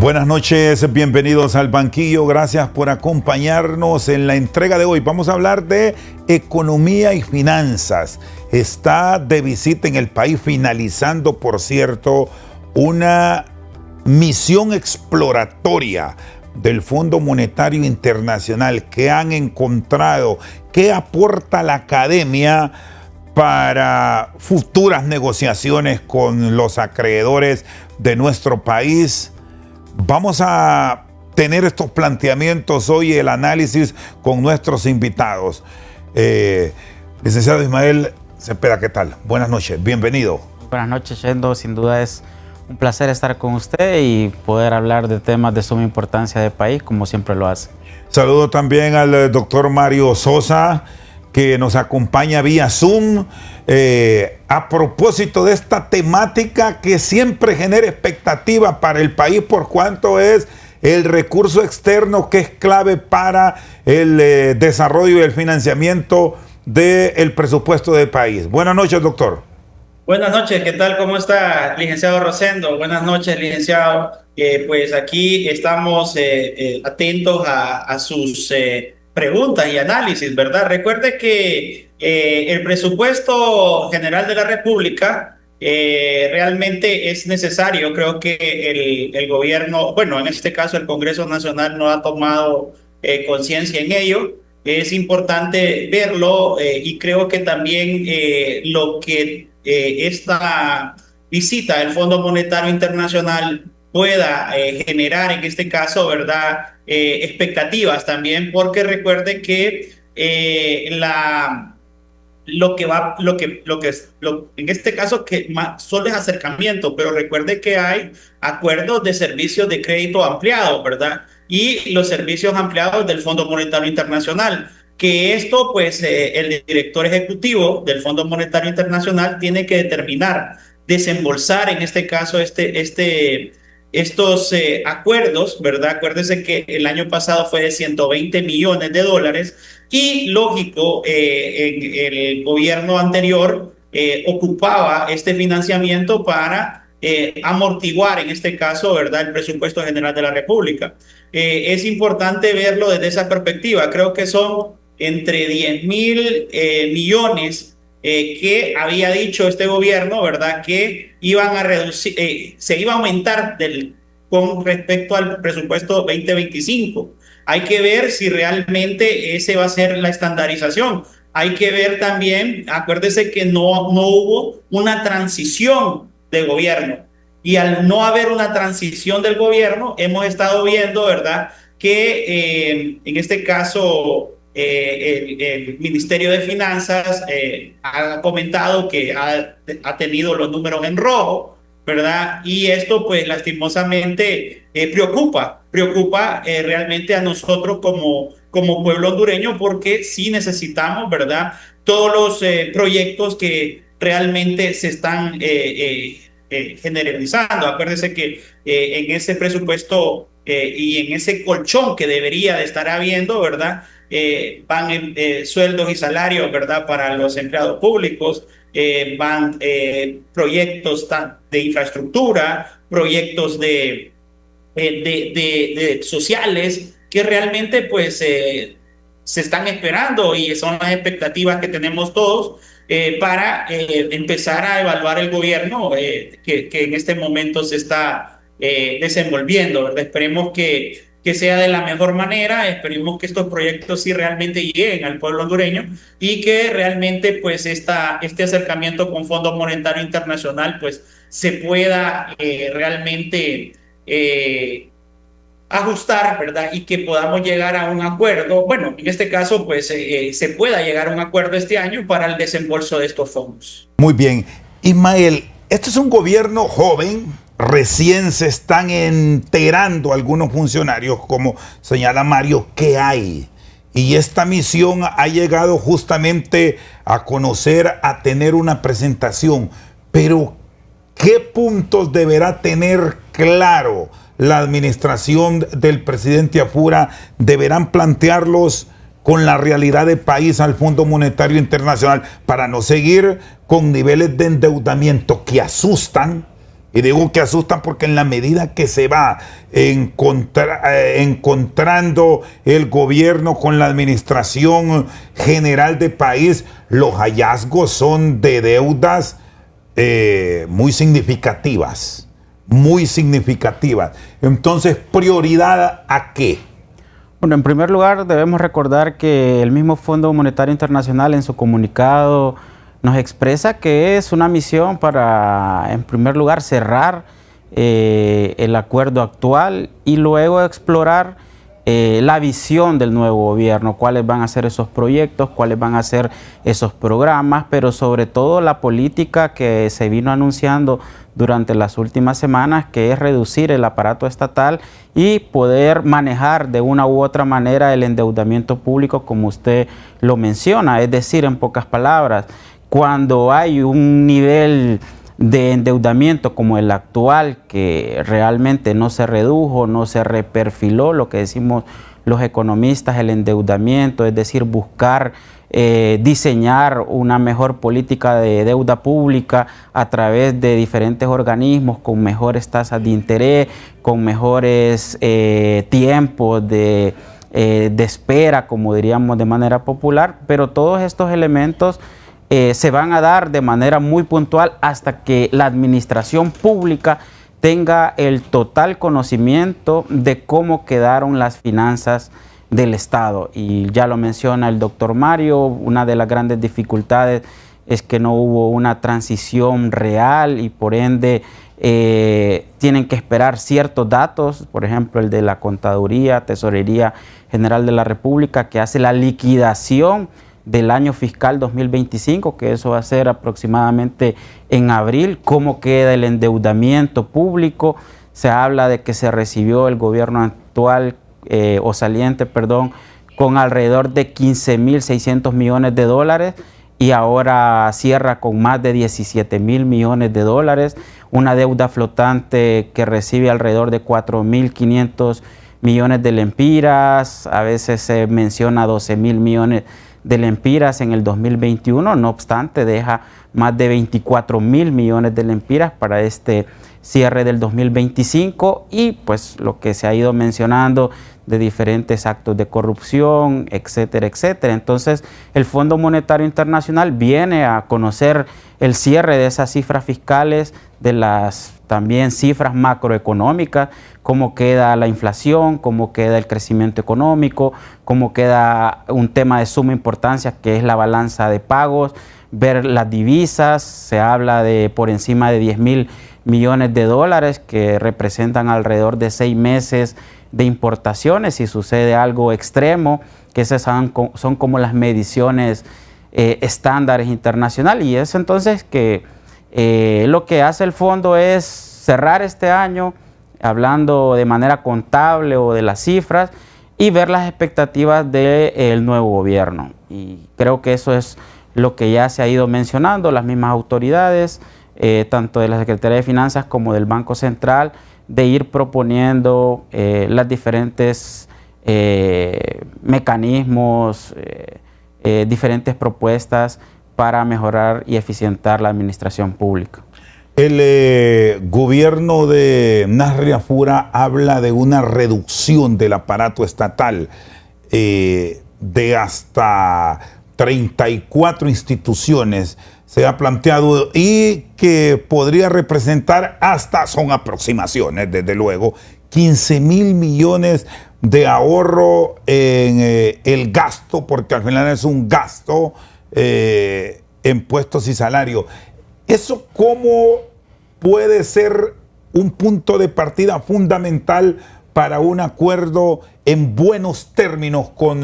Buenas noches, bienvenidos al banquillo, gracias por acompañarnos en la entrega de hoy. Vamos a hablar de economía y finanzas. Está de visita en el país, finalizando, por cierto, una misión exploratoria del Fondo Monetario Internacional. ¿Qué han encontrado? ¿Qué aporta la academia para futuras negociaciones con los acreedores de nuestro país? Vamos a tener estos planteamientos hoy, el análisis con nuestros invitados. Licenciado Ismael Cepeda, ¿qué tal? Buenas noches, bienvenido. Buenas noches, Shendo. Sin duda es un placer estar con usted y poder hablar de temas de suma importancia del país, como siempre lo hace. Saludo también al doctor Mario Sosa, que nos acompaña vía Zoom, a propósito de esta temática que siempre genera expectativa para el país, por cuanto es el recurso externo que es clave para el desarrollo y el financiamiento del presupuesto del país. Buenas noches, doctor. Buenas noches, ¿qué tal? ¿Cómo está, licenciado Rosendo? Buenas noches, licenciado. Pues aquí estamos atentos a sus preguntas y análisis, ¿verdad? Recuerde que el presupuesto general de la República realmente es necesario. Creo que el gobierno, bueno, en este caso el Congreso Nacional no ha tomado conciencia en ello. Es importante verlo y creo que también lo que esta visita del Fondo Monetario Internacional pueda generar en este caso, ¿verdad? Expectativas también, porque recuerde que en este caso que más solo es acercamiento, pero recuerde que hay acuerdos de servicios de crédito ampliado, ¿verdad? Y los servicios ampliados del Fondo Monetario Internacional, que esto pues el director ejecutivo del Fondo Monetario Internacional tiene que determinar, desembolsar en este caso estos acuerdos, ¿verdad? Acuérdense que el año pasado fue de 120 millones de dólares y lógico, en el gobierno anterior ocupaba este financiamiento para amortiguar en este caso, ¿verdad?, el presupuesto general de la República. Es importante verlo desde esa perspectiva. Creo que son entre 10.000 millones que había dicho este gobierno, ¿verdad?, que iban a reducir, se iba a aumentar con respecto al presupuesto 2025. Hay que ver si realmente ese va a ser la estandarización. Hay que ver también, acuérdese que no hubo una transición de gobierno. Y al no haber una transición del gobierno, hemos estado viendo, ¿verdad?, que en este caso el Ministerio de Finanzas ha comentado que ha tenido los números en rojo, ¿verdad? Y esto pues lastimosamente preocupa realmente a nosotros como pueblo hondureño, porque sí necesitamos, ¿verdad?, todos los proyectos que realmente se están generalizando. Acuérdense que en ese presupuesto y en ese colchón que debería de estar habiendo, ¿verdad?, van sueldos y salarios, ¿verdad?, para los empleados públicos, van proyectos de infraestructura, proyectos de sociales que realmente pues se están esperando y son las expectativas que tenemos todos para empezar a evaluar el gobierno que en este momento se está desenvolviendo, ¿verdad? Esperemos que sea de la mejor manera, esperemos que estos proyectos sí realmente lleguen al pueblo hondureño y que realmente pues este acercamiento con Fondo Monetario Internacional pues se pueda realmente ajustar, ¿verdad? Y que podamos llegar a un acuerdo. Bueno, en este caso pues se pueda llegar a un acuerdo este año para el desembolso de estos fondos. Muy bien. Ismael, este es un gobierno joven. Recién se están enterando algunos funcionarios, como señala Mario, que hay. Y esta misión ha llegado justamente a conocer, a tener una presentación. Pero, ¿qué puntos deberá tener claro la administración del presidente Apura? ¿Deberán plantearlos con la realidad del país al Fondo Monetario Internacional para no seguir con niveles de endeudamiento que asustan? Y digo que asustan porque en la medida que se va encontrando el gobierno con la administración general del país, los hallazgos son de deudas muy significativas, muy significativas. Entonces, ¿prioridad a qué? Bueno, en primer lugar debemos recordar que el mismo Fondo Monetario Internacional en su comunicado nos expresa que es una misión para, en primer lugar, cerrar el acuerdo actual y luego explorar la visión del nuevo gobierno, cuáles van a ser esos proyectos, cuáles van a ser esos programas, pero sobre todo la política que se vino anunciando durante las últimas semanas, que es reducir el aparato estatal y poder manejar de una u otra manera el endeudamiento público, como usted lo menciona. Es decir, en pocas palabras, cuando hay un nivel de endeudamiento como el actual, que realmente no se redujo, no se reperfiló, lo que decimos los economistas, el endeudamiento, es decir, buscar diseñar una mejor política de deuda pública a través de diferentes organismos con mejores tasas de interés, con mejores tiempos de espera, como diríamos de manera popular, pero todos estos elementos se van a dar de manera muy puntual hasta que la administración pública tenga el total conocimiento de cómo quedaron las finanzas del Estado. Y ya lo menciona el doctor Mario, una de las grandes dificultades es que no hubo una transición real y por ende tienen que esperar ciertos datos, por ejemplo el de la Contaduría, Tesorería General de la República, que hace la liquidación del año fiscal 2025, que eso va a ser aproximadamente en abril, cómo queda el endeudamiento público. Se habla de que se recibió el gobierno actual o saliente, perdón, con alrededor de 15.600 millones de dólares y ahora cierra con más de 17.000 millones de dólares, una deuda flotante que recibe alrededor de 4.500 millones de lempiras, a veces se menciona 12.000 millones de lempiras en el 2021, no obstante deja más de 24.000 millones de lempiras para este cierre del 2025 y pues lo que se ha ido mencionando de diferentes actos de corrupción, etcétera, etcétera. Entonces el Fondo Monetario Internacional viene a conocer el cierre de esas cifras fiscales, de las también cifras macroeconómicas, cómo queda la inflación, cómo queda el crecimiento económico, cómo queda un tema de suma importancia que es la balanza de pagos, ver las divisas. Se habla de por encima de 10.000 millones de dólares que representan alrededor de 6 meses de importaciones si sucede algo extremo, que esas son como las mediciones estándares internacionales, y es entonces que lo que hace el fondo es cerrar este año hablando de manera contable o de las cifras y ver las expectativas del nuevo gobierno. Y creo que eso es lo que ya se ha ido mencionando, las mismas autoridades, tanto de la Secretaría de Finanzas como del Banco Central, de ir proponiendo las diferentes mecanismos, diferentes propuestas para mejorar y eficientar la administración pública. El gobierno de Nasria Fura habla de una reducción del aparato estatal de hasta 34 instituciones, se ha planteado, y que podría representar hasta, son aproximaciones desde luego, 15.000 millones de ahorro en el gasto, porque al final es un gasto en puestos y salarios. ¿Eso cómo puede ser un punto de partida fundamental para un acuerdo en buenos términos con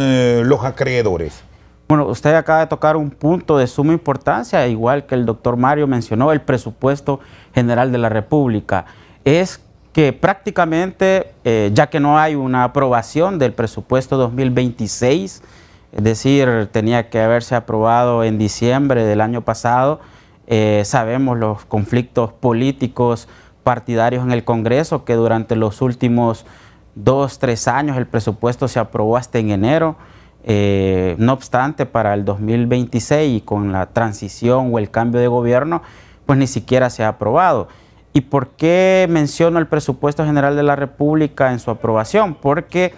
los acreedores? Bueno, usted acaba de tocar un punto de suma importancia, igual que el doctor Mario mencionó, el presupuesto general de la República. Es que prácticamente, ya que no hay una aprobación del presupuesto 2026, es decir, tenía que haberse aprobado en diciembre del año pasado, sabemos los conflictos políticos partidarios en el Congreso, que durante los últimos 2-3 años el presupuesto se aprobó hasta en enero. No obstante, para el 2026 y con la transición o el cambio de gobierno, pues ni siquiera se ha aprobado. ¿Y por qué menciono el presupuesto general de la República en su aprobación? Porque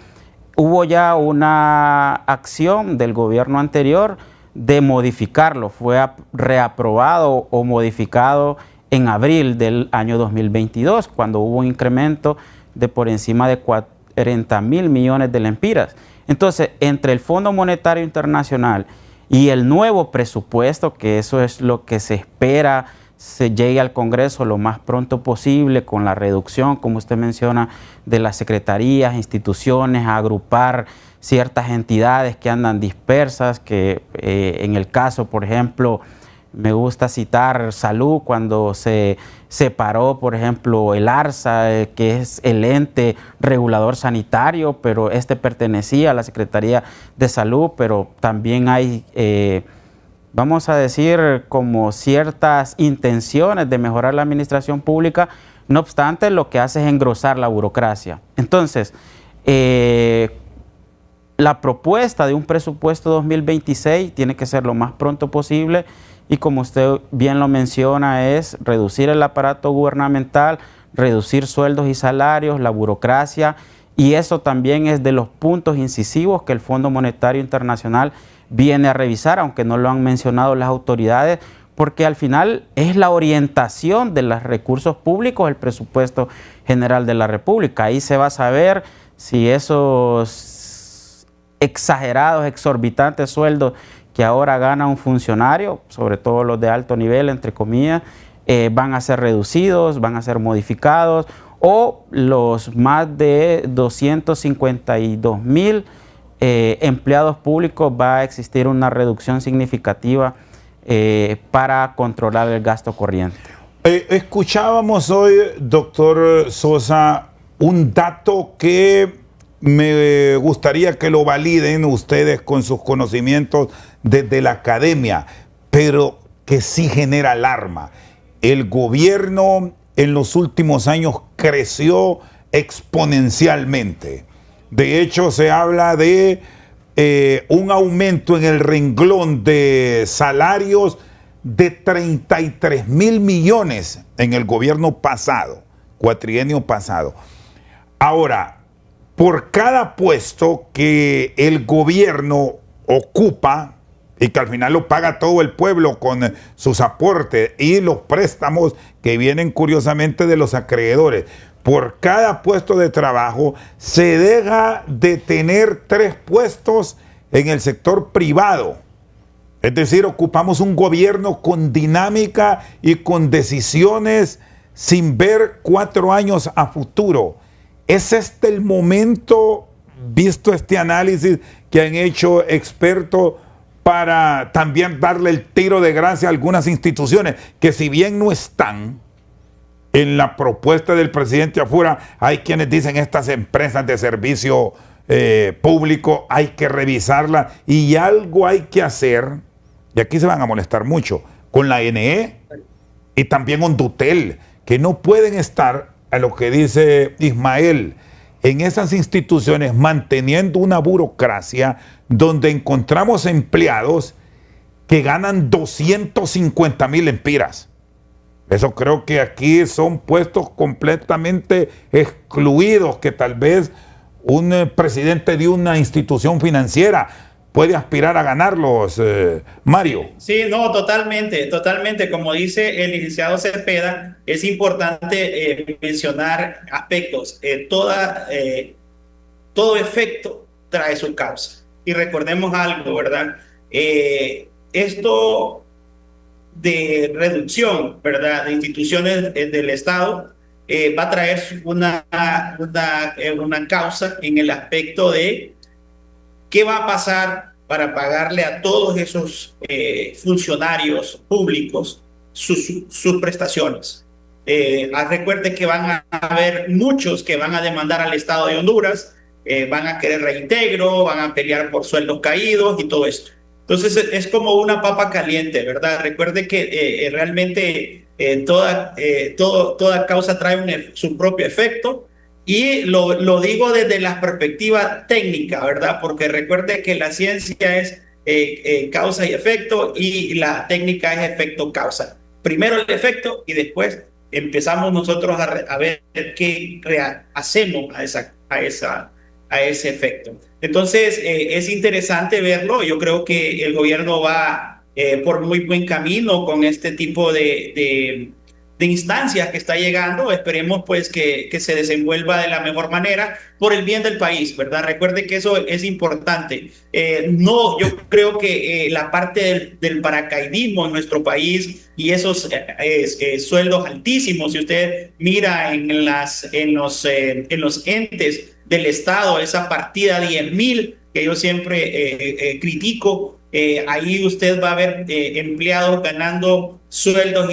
hubo ya una acción del gobierno anterior de modificarlo. Fue reaprobado o modificado en abril del año 2022, cuando hubo un incremento de por encima de 40.000 millones de lempiras. Entonces, entre el Fondo Monetario Internacional y el nuevo presupuesto, que eso es lo que se espera se llegue al Congreso lo más pronto posible, con la reducción, como usted menciona, de las secretarías, instituciones, a agrupar ciertas entidades que andan dispersas, que en el caso, por ejemplo, me gusta citar Salud, cuando se separó, por ejemplo, el ARSA, que es el ente regulador sanitario, pero este pertenecía a la Secretaría de Salud, pero también hay, vamos a decir, como ciertas intenciones de mejorar la administración pública. No obstante, lo que hace es engrosar la burocracia. Entonces, la propuesta de un presupuesto 2026 tiene que ser lo más pronto posible, y como usted bien lo menciona, es reducir el aparato gubernamental, reducir sueldos y salarios, la burocracia, y eso también es de los puntos incisivos que el Fondo Monetario Internacional viene a revisar, aunque no lo han mencionado las autoridades, porque al final es la orientación de los recursos públicos, el presupuesto general de la República. Ahí se va a saber si esos exagerados, exorbitantes sueldos que ahora gana un funcionario, sobre todo los de alto nivel, entre comillas, van a ser reducidos, van a ser modificados, o los más de 252.000 empleados públicos va a existir una reducción significativa para controlar el gasto corriente. Escuchábamos hoy, doctor Sosa, un dato que me gustaría que lo validen ustedes con sus conocimientos desde la academia, pero que sí genera alarma. El gobierno en los últimos años creció exponencialmente. De hecho, se habla de un aumento en el renglón de salarios de 33.000 millones en el gobierno pasado, cuatrienio pasado. Ahora, por cada puesto que el gobierno ocupa y que al final lo paga todo el pueblo con sus aportes y los préstamos que vienen curiosamente de los acreedores, por cada puesto de trabajo se deja de tener 3 puestos en el sector privado. Es decir, ocupamos un gobierno con dinámica y con decisiones sin ver 4 años a futuro. ¿Es este el momento, visto este análisis que han hecho expertos, para también darle el tiro de gracia a algunas instituciones que, si bien no están en la propuesta del presidente afuera, hay quienes dicen estas empresas de servicio público hay que revisarlas y algo hay que hacer, y aquí se van a molestar mucho, con la NE y también con Dutel, que no pueden estar, a lo que dice Ismael, en esas instituciones manteniendo una burocracia donde encontramos empleados que ganan 250.000 lempiras. Eso creo que aquí son puestos completamente excluidos, que tal vez un presidente de una institución financiera puede aspirar a ganarlos, Mario. Sí, no, totalmente, totalmente. Como dice el licenciado Cepeda, es importante mencionar aspectos. Todo efecto trae su causa. Y recordemos algo, ¿verdad? Esto de reducción, ¿verdad?, de instituciones del Estado va a traer una causa en el aspecto de qué va a pasar para pagarle a todos esos funcionarios públicos sus prestaciones. Recuerde que van a haber muchos que van a demandar al Estado de Honduras, van a querer reintegro, van a pelear por sueldos caídos y todo esto. Entonces es como una papa caliente, ¿verdad? Recuerde que realmente toda causa trae su propio efecto. Y lo digo desde la perspectiva técnica, ¿verdad? Porque recuerde que la ciencia es causa y efecto, y la técnica es efecto-causa. Primero el efecto y después empezamos nosotros a ver qué hacemos a ese efecto. Entonces, es interesante verlo. Yo creo que el gobierno va por muy buen camino con este tipo de instancias que está llegando. Esperemos pues que se desenvuelva de la mejor manera por el bien del país, ¿verdad? Recuerde que eso es importante. No, yo creo que la parte del paracaidismo en nuestro país y esos sueldos altísimos, si usted mira en los entes del Estado, esa partida 10.000 que yo siempre critico, ahí usted va a ver empleados ganando sueldos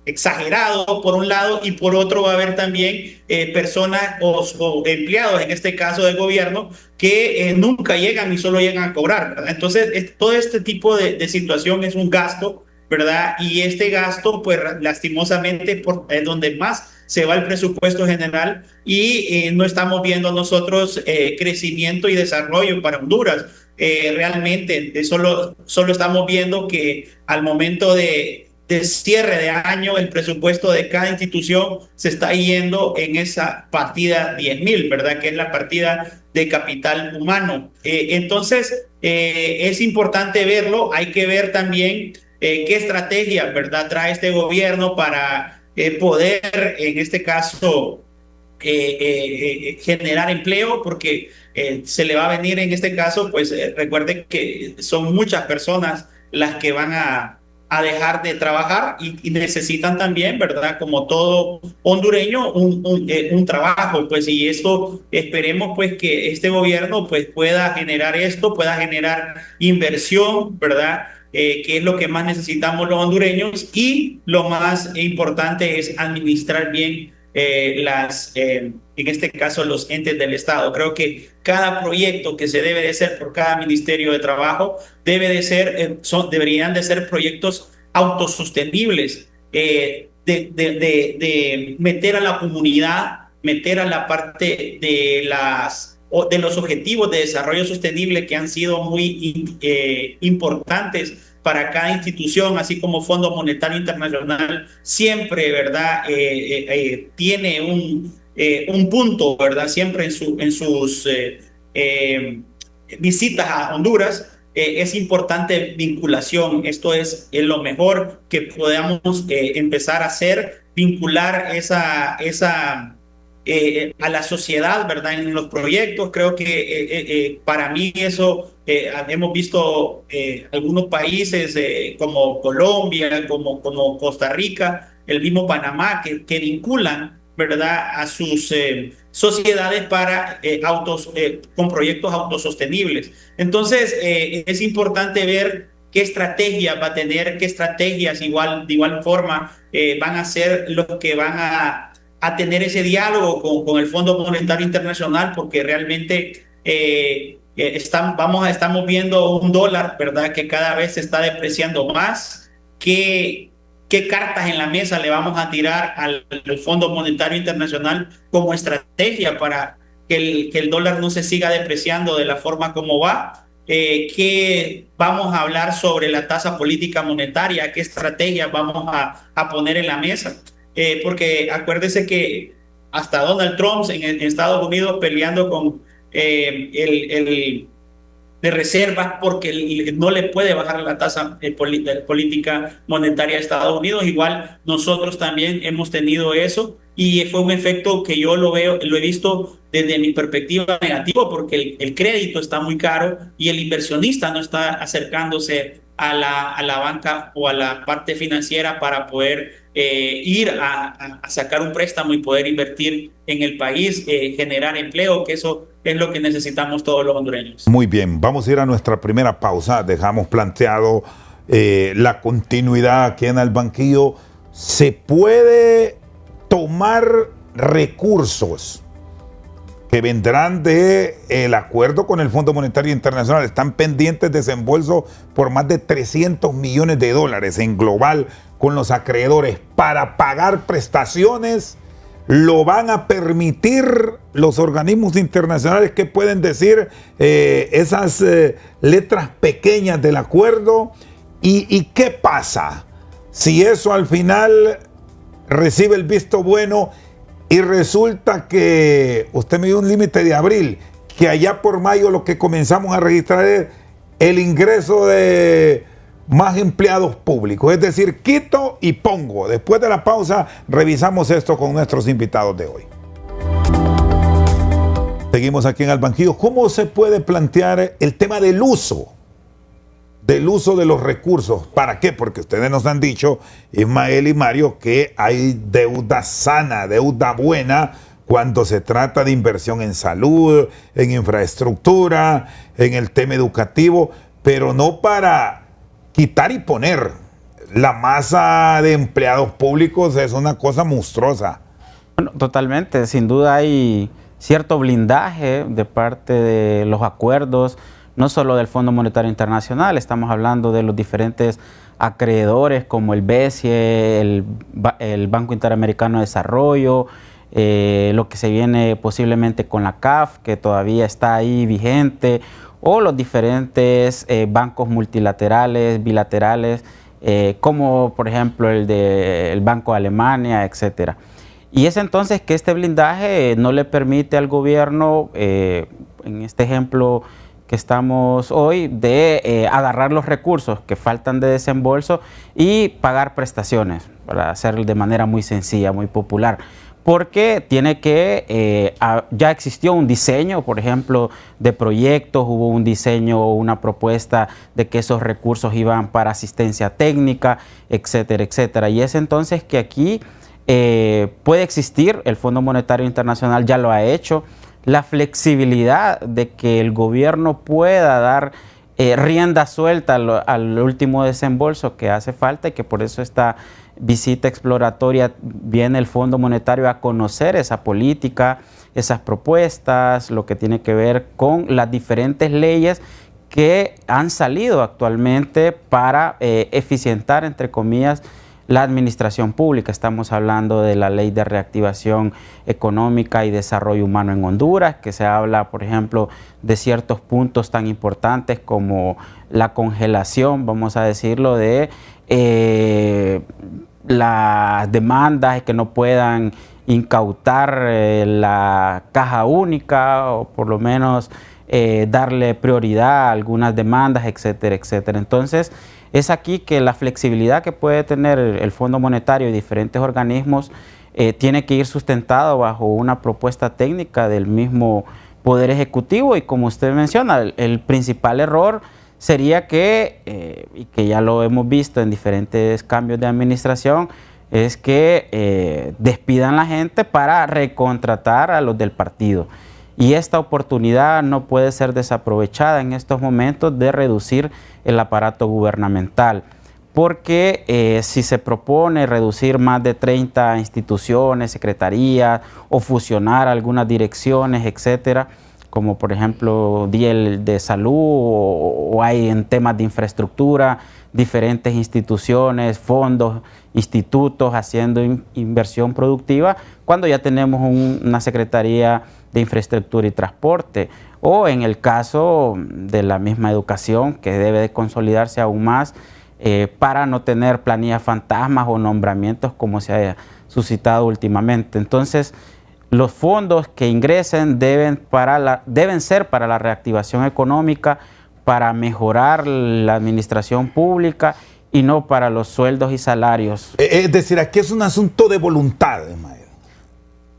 exagerado por un lado, y por otro va a haber también personas o empleados, en este caso del gobierno, que nunca llegan y solo llegan a cobrar, ¿verdad? Entonces, todo este tipo de situación es un gasto, ¿verdad? Y este gasto, pues lastimosamente, es donde más se va el presupuesto general y no estamos viendo nosotros crecimiento y desarrollo para Honduras. Realmente, solo estamos viendo que al momento de cierre de año, el presupuesto de cada institución se está yendo en esa partida 10.000, ¿verdad? Que es la partida de capital humano. Entonces, es importante verlo. Hay que ver también qué estrategia, ¿verdad?, trae este gobierno para poder, en este caso, generar empleo, porque se le va a venir en este caso, pues recuerden que son muchas personas las que van a dejar de trabajar y necesitan también, ¿verdad?, como todo hondureño, un trabajo, pues, y esto esperemos pues que este gobierno pues pueda generar esto, pueda generar inversión, ¿verdad?, que es lo que más necesitamos los hondureños, y lo más importante es administrar bien en este caso los entes del Estado. Creo que cada proyecto que se debe de hacer por cada Ministerio de Trabajo deberían de ser proyectos autosostenibles, de meter a la comunidad, meter a la parte de los objetivos de desarrollo sostenible, que han sido muy importantes para cada institución, así como Fondo Monetario Internacional siempre, ¿verdad?, tiene un punto, ¿verdad?, siempre en sus visitas a Honduras. Es importante vinculación. Esto es lo mejor que podamos empezar a hacer, vincular a la sociedad, ¿verdad?, en los proyectos. Creo que para mí eso, hemos visto algunos países como Colombia, como Costa Rica, el mismo Panamá, que vinculan, ¿verdad?, a sus sociedades para con proyectos autosostenibles. Entonces, es importante ver qué estrategia va a tener, qué estrategias de igual forma van a ser los que van a tener ese diálogo con el Fondo Monetario Internacional, porque realmente estamos viendo un dólar, ¿verdad?, que cada vez se está depreciando más. ¿Qué cartas en la mesa le vamos a tirar al Fondo Monetario Internacional como estrategia para que el dólar no se siga depreciando de la forma como va? ¿Qué vamos a hablar sobre la tasa política monetaria? ¿Qué estrategias vamos a poner en la mesa? Porque acuérdese que hasta Donald Trump en Estados Unidos peleando con de reservas, porque no le puede bajar la tasa política monetaria a Estados Unidos. Igual nosotros también hemos tenido eso, y fue un efecto que yo lo he visto desde mi perspectiva negativo, porque el crédito está muy caro y el inversionista no está acercándose a la banca o a la parte financiera para poder ir a sacar un préstamo y poder invertir en el país, generar empleo, que eso es lo que necesitamos todos los hondureños. Muy bien, vamos a ir a nuestra primera pausa. Dejamos planteado la continuidad aquí en el banquillo. ¿Se puede tomar recursos que vendrán del acuerdo con el Fondo Monetario Internacional? Están pendientes de desembolso por más de 300 millones de dólares en global con los acreedores para pagar prestaciones. ¿Lo van a permitir los organismos internacionales? ¿Qué pueden decir esas letras pequeñas del acuerdo? ¿Y qué pasa si eso al final recibe el visto bueno y resulta que usted me dio un límite de abril, que allá por mayo lo que comenzamos a registrar es el ingreso de más empleados públicos, es decir, quito y pongo. Después de la pausa revisamos esto con nuestros invitados de hoy. Seguimos aquí en Al Banquillo. ¿Cómo se puede plantear el tema del uso de los recursos? ¿Para qué? Porque ustedes nos han dicho, Ismael y Mario, que hay deuda sana, deuda buena, cuando se trata de inversión en salud, en infraestructura, en el tema educativo, pero no para quitar y poner. La masa de empleados públicos es una cosa monstruosa. Bueno, totalmente, sin duda hay cierto blindaje de parte de los acuerdos, no solo del Fondo Monetario Internacional, estamos hablando de los diferentes acreedores como el BESIE, el Banco Interamericano de Desarrollo, lo que se viene posiblemente con la CAF, que todavía está ahí vigente, o los diferentes bancos multilaterales, bilaterales, como por ejemplo el Banco de Alemania, etcétera. Y es entonces que este blindaje no le permite al gobierno, en este ejemplo que estamos hoy, de agarrar los recursos que faltan de desembolso y pagar prestaciones, para hacerlo de manera muy sencilla, muy popular. Porque tiene que, ya existió un diseño, por ejemplo, de proyectos, hubo un diseño, una propuesta de que esos recursos iban para asistencia técnica, etcétera, etcétera. Y es entonces que aquí puede existir, el Fondo Monetario Internacional ya lo ha hecho, la flexibilidad de que el gobierno pueda dar rienda suelta al último desembolso que hace falta, y que por eso esta visita exploratoria viene el Fondo Monetario a conocer esa política, esas propuestas, lo que tiene que ver con las diferentes leyes que han salido actualmente para eficientar, entre comillas, la administración pública. Estamos hablando de la Ley de Reactivación Económica y Desarrollo Humano en Honduras, que se habla, por ejemplo, de ciertos puntos tan importantes como la congelación, vamos a decirlo, de las demandas que no puedan incautar la caja única, o por lo menos darle prioridad a algunas demandas, etcétera, etcétera. Entonces, es aquí que la flexibilidad que puede tener el Fondo Monetario y diferentes organismos tiene que ir sustentado bajo una propuesta técnica del mismo Poder Ejecutivo, y como usted menciona, el principal error sería que, y que ya lo hemos visto en diferentes cambios de administración, es que despidan a la gente para recontratar a los del partido. Y esta oportunidad no puede ser desaprovechada en estos momentos de reducir el aparato gubernamental, porque si se propone reducir más de 30 instituciones, secretarías, o fusionar algunas direcciones, etcétera, como por ejemplo DIEL de salud, o hay en temas de infraestructura, diferentes instituciones, fondos, institutos haciendo inversión productiva, cuando ya tenemos una Secretaría de Infraestructura y Transporte, o en el caso de la misma educación, que debe de consolidarse aún más para no tener planillas fantasmas o nombramientos como se ha suscitado últimamente. Entonces, los fondos que ingresen deben ser para la reactivación económica, para mejorar la administración pública, y no para los sueldos y salarios. Es decir, aquí es un asunto de voluntad, Ismael.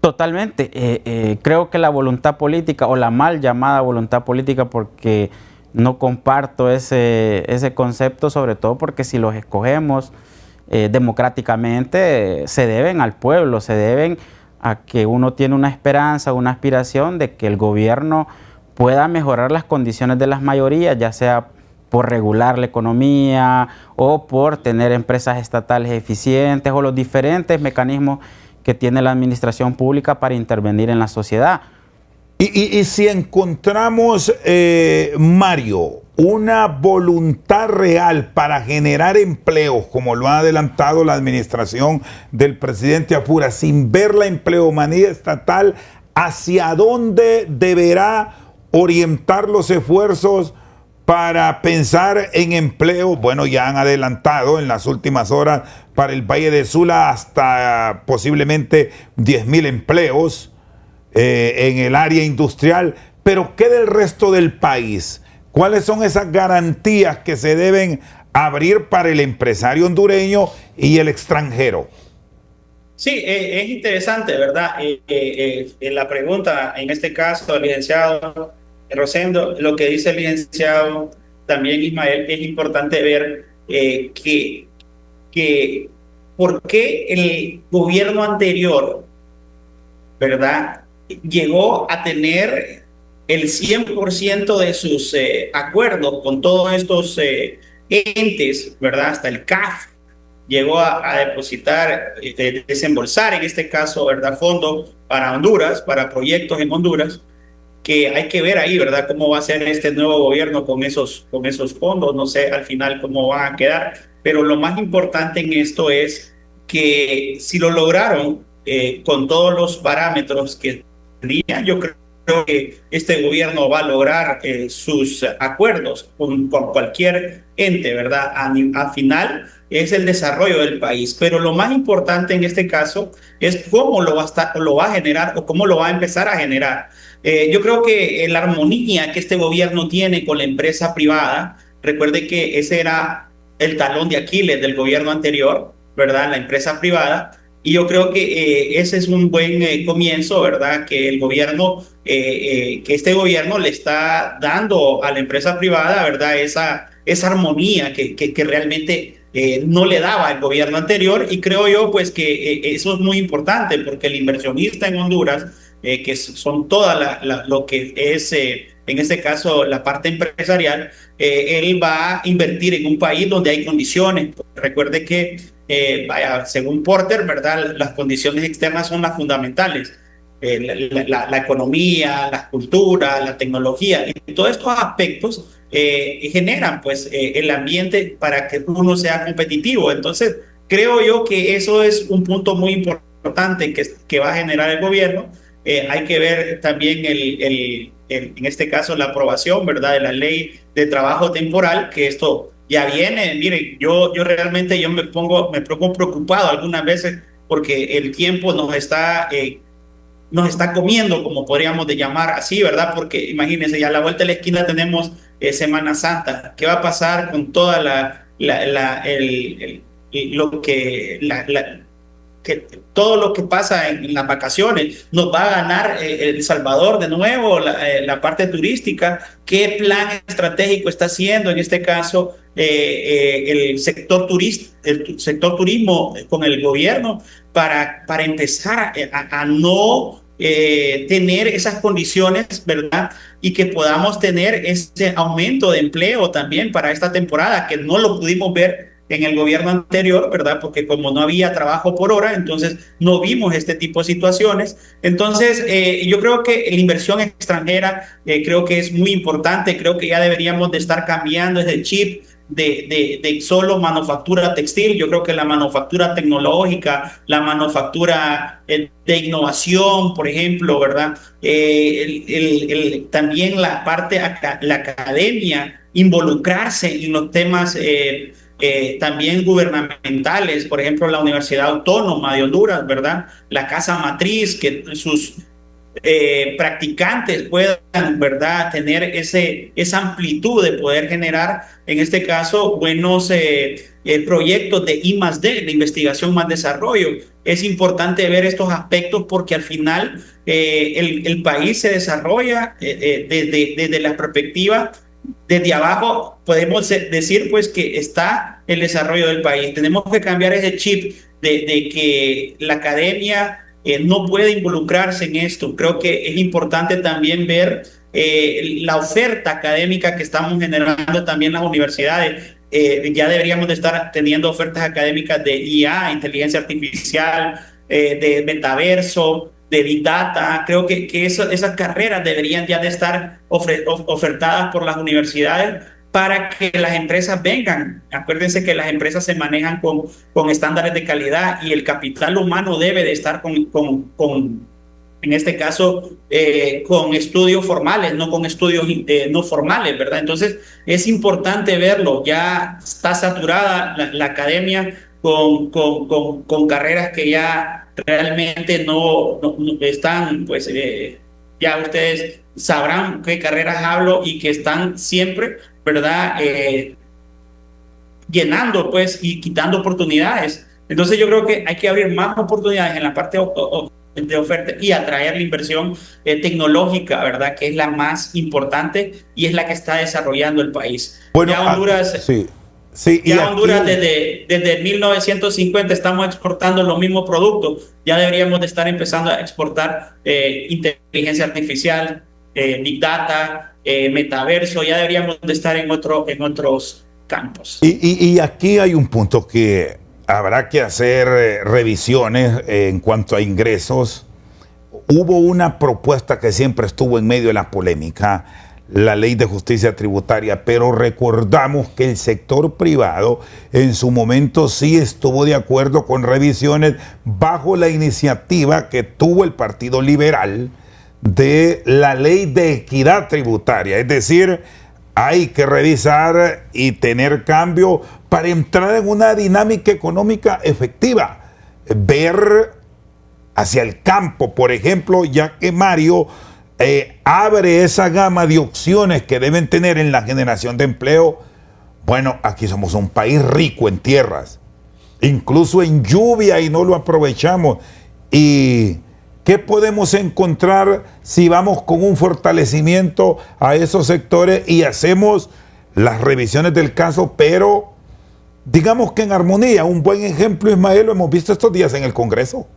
Totalmente. Creo que la voluntad política, o la mal llamada voluntad política, porque no comparto ese concepto, sobre todo porque si los escogemos democráticamente, se deben al pueblo, se deben a que uno tiene una esperanza, una aspiración de que el gobierno pueda mejorar las condiciones de las mayorías, ya sea por regular la economía o por tener empresas estatales eficientes, o los diferentes mecanismos que tiene la administración pública para intervenir en la sociedad. Y si encontramos, Mario, una voluntad real para generar empleos, como lo ha adelantado la administración del presidente Apura, sin ver la empleomanía estatal, ¿hacia dónde deberá orientar los esfuerzos para pensar en empleo. Bueno, ya han adelantado en las últimas horas para el Valle de Sula hasta posiblemente 10,000 empleos en el área industrial. Pero ¿qué del resto del país? ¿Cuáles son esas garantías que se deben abrir para el empresario hondureño y el extranjero? Sí, es interesante, ¿verdad? La pregunta, en este caso, el licenciado Rosendo, lo que dice el licenciado también Ismael, es importante ver que por qué el gobierno anterior, ¿verdad?, llegó a tener el 100% de sus acuerdos con todos estos entes, ¿verdad? Hasta el CAF llegó a depositar, desembolsar en este caso, ¿verdad?, fondos para Honduras, para proyectos en Honduras, que hay que ver ahí, ¿verdad?, cómo va a ser este nuevo gobierno con esos fondos. No sé al final cómo van a quedar, pero lo más importante en esto es que si lo lograron con todos los parámetros que tenían, yo creo que este gobierno va a lograr sus acuerdos con cualquier ente, ¿verdad? Al final es el desarrollo del país, pero lo más importante en este caso es cómo lo va a generar o cómo lo va a empezar a generar. Yo creo que la armonía que este gobierno tiene con la empresa privada, recuerde que ese era el talón de Aquiles del gobierno anterior, ¿verdad? La empresa privada. Y yo creo que ese es un buen comienzo, ¿verdad? Que el gobierno, que este gobierno le está dando a la empresa privada, ¿verdad? Esa armonía que realmente no le daba el gobierno anterior. Y creo yo, pues, que eso es muy importante porque el inversionista en Honduras, que son toda lo que es, en este caso, la parte empresarial, él va a invertir en un país donde hay condiciones. Recuerde que según Porter, ¿verdad?, las condiciones externas son las fundamentales. La economía, la cultura, la tecnología, y todos estos aspectos generan pues el ambiente para que uno sea competitivo. Entonces, creo yo que eso es un punto muy importante que va a generar el gobierno. Hay que ver también en este caso la aprobación, ¿verdad?, de la ley de trabajo temporal, que esto ya viene. Miren, yo realmente me pongo preocupado algunas veces porque el tiempo nos está comiendo, como podríamos de llamar así, ¿verdad? Porque imagínense, ya a la vuelta de la esquina tenemos Semana Santa. ¿Qué va a pasar con toda todo lo que pasa en las vacaciones? ¿Nos va a ganar El Salvador de nuevo, la parte turística? ¿Qué plan estratégico está haciendo en este caso el sector turismo con el gobierno para empezar a no tener esas condiciones, ¿verdad? Y que podamos tener ese aumento de empleo también para esta temporada, que no lo pudimos ver en el gobierno anterior, ¿verdad? Porque como no había trabajo por hora, entonces no vimos este tipo de situaciones. Entonces, yo creo que la inversión extranjera creo que es muy importante. Creo que ya deberíamos de estar cambiando ese chip de solo manufactura textil. Yo creo que la manufactura tecnológica, la manufactura de innovación, por ejemplo, ¿verdad? También la parte, la academia, involucrarse en los temas también gubernamentales, por ejemplo, la Universidad Autónoma de Honduras, ¿verdad? La casa matriz, que sus practicantes puedan, ¿verdad?, tener esa amplitud de poder generar, en este caso, buenos proyectos de I+D, de investigación más desarrollo. Es importante ver estos aspectos porque al final el país se desarrolla desde la perspectiva. Desde abajo podemos decir pues que está el desarrollo del país. Tenemos que cambiar ese chip de que la academia no puede involucrarse en esto. Creo que es importante también ver la oferta académica que estamos generando también en las universidades. Ya deberíamos de estar teniendo ofertas académicas de IA, inteligencia artificial, de metaverso, de Big Data. Creo que esas carreras deberían ya de estar ofertadas por las universidades para que las empresas vengan. Acuérdense que las empresas se manejan con estándares de calidad y el capital humano debe de estar en este caso con estudios formales, no con estudios no formales, ¿verdad? Entonces es importante verlo, ya está saturada la academia con carreras que ya realmente no están, pues ya ustedes sabrán qué carreras hablo y que están siempre, ¿verdad? Llenando pues y quitando oportunidades. Entonces yo creo que hay que abrir más oportunidades en la parte de oferta y atraer la inversión tecnológica, ¿verdad? Que es la más importante y es la que está desarrollando el país. Bueno, Ya Honduras, sí, sí, ya Honduras desde 1950 estamos exportando los mismos productos. Ya deberíamos de estar empezando a exportar inteligencia artificial, Big Data, metaverso. Ya deberíamos de estar en otros campos. Y aquí hay un punto que habrá que hacer revisiones en cuanto a ingresos. Hubo una propuesta que siempre estuvo en medio de la polémica, la ley de justicia tributaria, pero recordamos que el sector privado en su momento sí estuvo de acuerdo con revisiones bajo la iniciativa que tuvo el Partido Liberal de la ley de equidad tributaria, es decir, hay que revisar y tener cambio para entrar en una dinámica económica efectiva. Ver hacia el campo, por ejemplo, ya que Mario abre esa gama de opciones que deben tener en la generación de empleo. Bueno, aquí somos un país rico en tierras, incluso en lluvia, y no lo aprovechamos. ¿Y qué podemos encontrar si vamos con un fortalecimiento a esos sectores y hacemos las revisiones del caso, pero digamos que en armonía? Un buen ejemplo, Ismael, lo hemos visto estos días en el Congreso.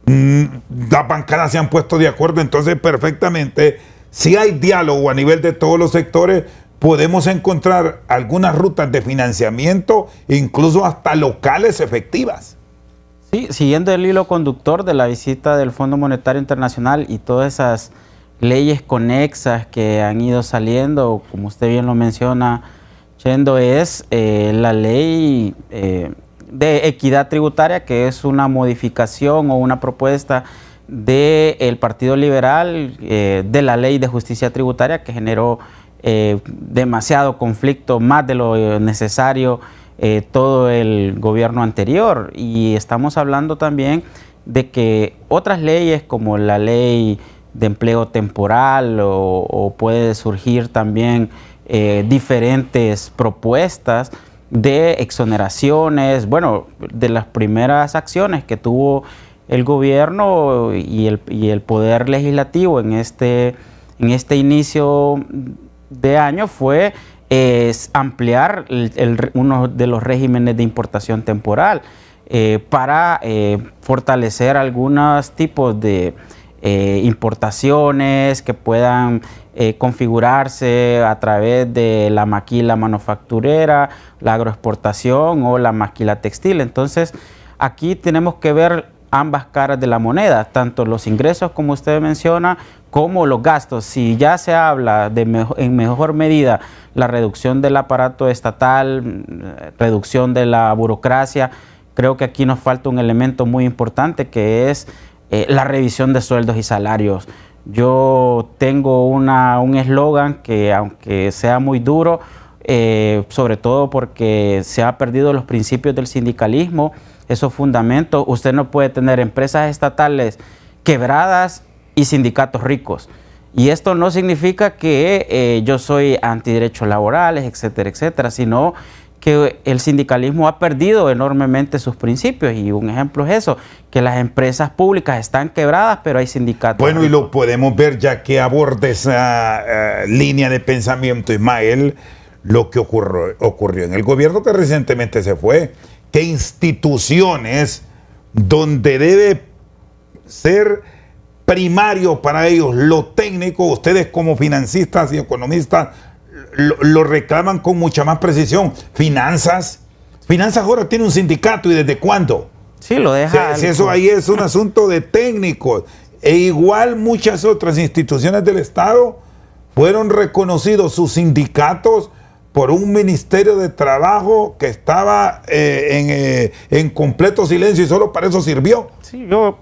Las bancadas se han puesto de acuerdo, entonces perfectamente, si hay diálogo a nivel de todos los sectores, podemos encontrar algunas rutas de financiamiento, incluso hasta locales efectivas. Sí, siguiendo el hilo conductor de la visita del Fondo Monetario Internacional y todas esas leyes conexas que han ido saliendo, como usted bien lo menciona, Chendo, es la ley de equidad tributaria, que es una modificación o una propuesta del Partido Liberal de la ley de justicia tributaria, que generó demasiado conflicto, más de lo necesario, todo el gobierno anterior. Y estamos hablando también de que otras leyes como la ley de empleo temporal o puede surgir también diferentes propuestas de exoneraciones, bueno, de las primeras acciones que tuvo el gobierno y el poder legislativo en este inicio de año fue ampliar uno de los regímenes de importación temporal para fortalecer algunos tipos de importaciones que puedan configurarse a través de la maquila manufacturera, la agroexportación o la maquila textil. Entonces, aquí tenemos que ver ambas caras de la moneda, tanto los ingresos, como usted menciona, como los gastos. Si ya se habla de en mejor medida la reducción del aparato estatal, reducción de la burocracia, creo que aquí nos falta un elemento muy importante, que es la revisión de sueldos y salarios. Yo tengo un eslogan que, aunque sea muy duro, sobre todo porque se ha perdido los principios del sindicalismo, esos fundamentos. Usted no puede tener empresas estatales quebradas y sindicatos ricos. Y esto no significa que yo soy antiderechos laborales, etcétera, etcétera, sino que el sindicalismo ha perdido enormemente sus principios, y un ejemplo es eso, que las empresas públicas están quebradas, pero hay sindicatos. Bueno, y lo podemos ver, ya que aborda esa línea de pensamiento, Ismael, lo que ocurrió en el gobierno que recientemente se fue, que instituciones donde debe ser primario para ellos lo técnico, ustedes como financistas y economistas lo reclaman con mucha más precisión. Finanzas ahora tiene un sindicato, ¿y desde cuándo? Sí, lo deja. Si eso ahí es un asunto de técnicos. E igual muchas otras instituciones del Estado fueron reconocidos sus sindicatos por un Ministerio de Trabajo que estaba en completo silencio, y solo para eso sirvió. Sí, yo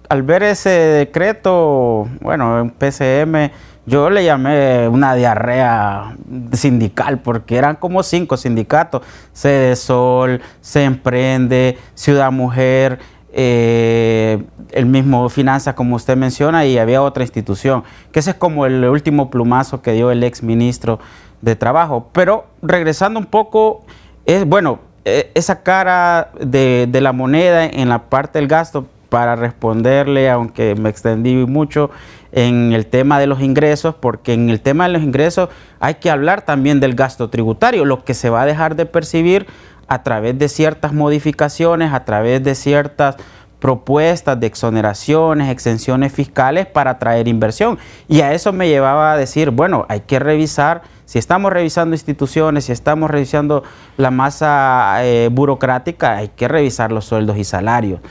al ver ese decreto, bueno, en PCM, yo le llamé una diarrea sindical, porque eran como 5 sindicatos: Sede Sol, Se Emprende, Ciudad Mujer, el mismo Finanzas, como usted menciona, y había otra institución, que ese es como el último plumazo que dio el ex ministro de Trabajo. Pero regresando un poco, esa cara de la moneda en la parte del gasto, para responderle, aunque me extendí mucho en el tema de los ingresos, porque en el tema de los ingresos hay que hablar también del gasto tributario, lo que se va a dejar de percibir a través de ciertas modificaciones, a través de ciertas propuestas de exoneraciones, exenciones fiscales para atraer inversión. Y a eso me llevaba a decir, bueno, hay que revisar, si estamos revisando instituciones, si estamos revisando la masa burocrática, hay que revisar los sueldos y salarios.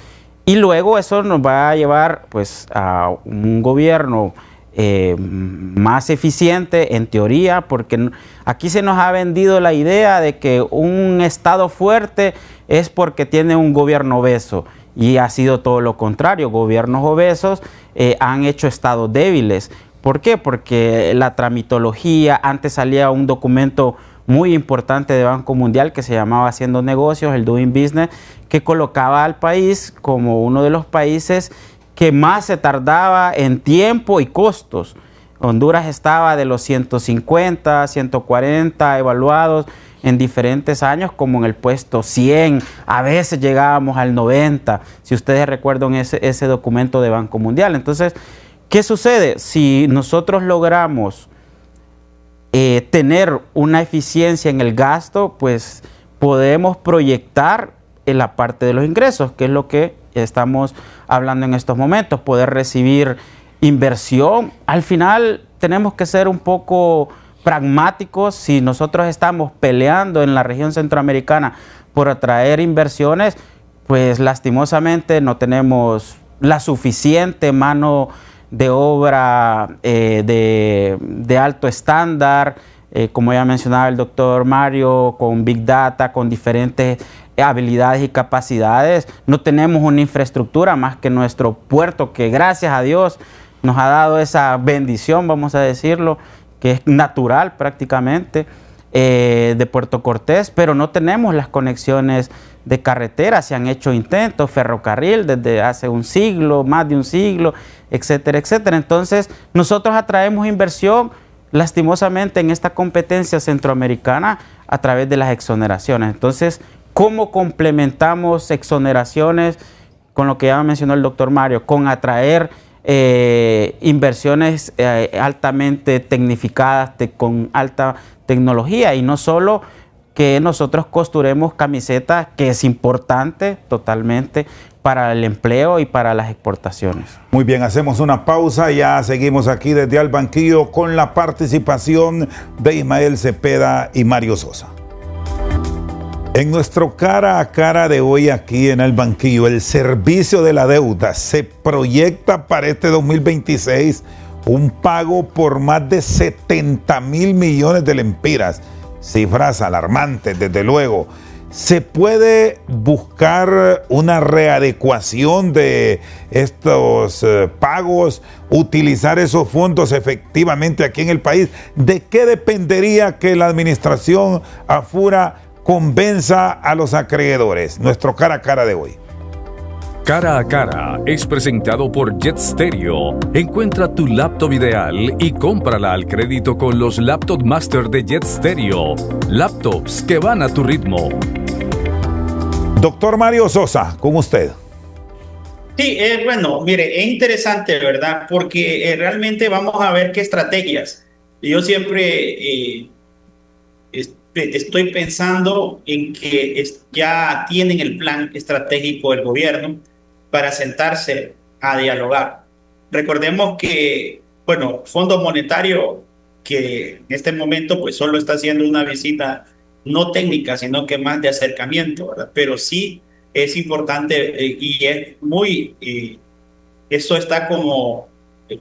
Y luego eso nos va a llevar pues a un gobierno más eficiente en teoría, porque aquí se nos ha vendido la idea de que un Estado fuerte es porque tiene un gobierno obeso, y ha sido todo lo contrario. Gobiernos obesos han hecho estados débiles. ¿Por qué? Porque la tramitología, antes salía un documento muy importante de Banco Mundial que se llamaba Haciendo Negocios, el Doing Business, que colocaba al país como uno de los países que más se tardaba en tiempo y costos. Honduras estaba de los 150, 140 evaluados en diferentes años como en el puesto 100, a veces llegábamos al 90, si ustedes recuerdan ese documento de Banco Mundial. Entonces, ¿qué sucede? Si nosotros logramos tener una eficiencia en el gasto, pues podemos proyectar en la parte de los ingresos, que es lo que estamos hablando en estos momentos, poder recibir inversión. Al final tenemos que ser un poco pragmáticos. Si nosotros estamos peleando en la región centroamericana por atraer inversiones, pues lastimosamente no tenemos la suficiente mano de obra de alto estándar, como ya mencionaba el doctor Mario, con Big Data, con diferentes habilidades y capacidades. No tenemos una infraestructura más que nuestro puerto, que gracias a Dios nos ha dado esa bendición, vamos a decirlo, que es natural prácticamente, de Puerto Cortés, pero no tenemos las conexiones de carretera. Se han hecho intentos, ferrocarril desde hace un siglo, más de un siglo, etcétera, etcétera. Entonces, nosotros atraemos inversión, lastimosamente, en esta competencia centroamericana a través de las exoneraciones. Entonces, ¿cómo complementamos exoneraciones con lo que ya mencionó el doctor Mario? Con atraer inversiones altamente tecnificadas, con alta tecnología, y no solo que nosotros costuremos camisetas, que es importante totalmente para el empleo y para las exportaciones. Muy bien, hacemos una pausa, ya seguimos aquí desde Al Banquillo con la participación de Ismael Cepeda y Mario Sosa. En nuestro cara a cara de hoy aquí en El Banquillo, el servicio de la deuda se proyecta para este 2026 un pago por más de 70,000 millones de lempiras. Cifras alarmantes, desde luego. ¿Se puede buscar una readecuación de estos pagos, utilizar esos fondos efectivamente aquí en el país? ¿De qué dependería que la administración AFURA convenza a los acreedores? Nuestro cara a cara de hoy. Cara a Cara es presentado por Jet Stereo. Encuentra tu laptop ideal y cómprala al crédito con los Laptop Master de Jet Stereo. Laptops que van a tu ritmo. Doctor Mario Sosa, con usted. Sí, bueno, mire, es interesante, ¿verdad? Porque realmente vamos a ver qué estrategias. Yo siempre estoy pensando en que ya tienen el plan estratégico del gobierno para sentarse a dialogar. Recordemos que, bueno, Fondo Monetario, que en este momento pues solo está haciendo una visita no técnica, sino que más de acercamiento, ¿verdad? Pero sí es importante y es muy, eso está como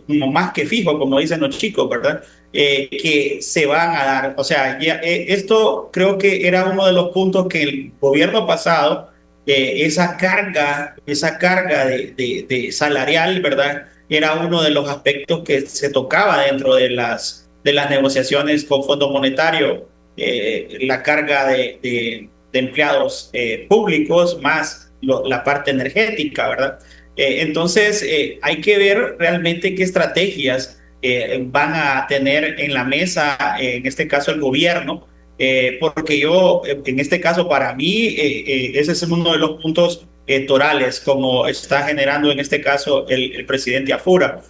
más que fijo, como dicen los chicos, ¿verdad? Que se van a dar. O sea, ya, esto creo que era uno de los puntos que el gobierno pasado esa carga de salarial, ¿verdad? Era uno de los aspectos que se tocaba dentro de las negociaciones con Fondo Monetario, la carga de empleados públicos más la parte energética, ¿verdad? Entonces, hay que ver realmente qué estrategias van a tener en la mesa, en este caso el gobierno, porque yo, en este caso, para mí, ese es uno de los puntos torales, como está generando en este caso el presidente Afura,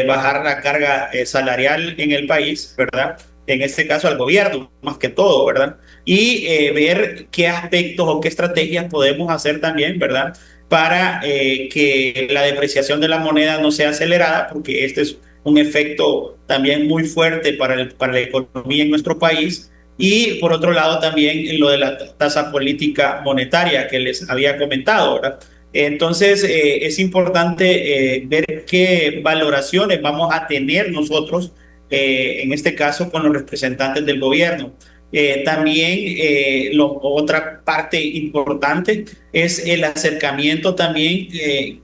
bajar la carga salarial en el país, ¿verdad? En este caso al gobierno, más que todo, ¿verdad? Y ver qué aspectos o qué estrategias podemos hacer también, ¿verdad? Para que la depreciación de la moneda no sea acelerada, porque este es un efecto también muy fuerte para la economía en nuestro país. Y por otro lado también lo de la tasa política monetaria que les había comentado, ¿verdad? Entonces es importante ver qué valoraciones vamos a tener nosotros, en este caso con los representantes del gobierno. También otra parte importante es el acercamiento también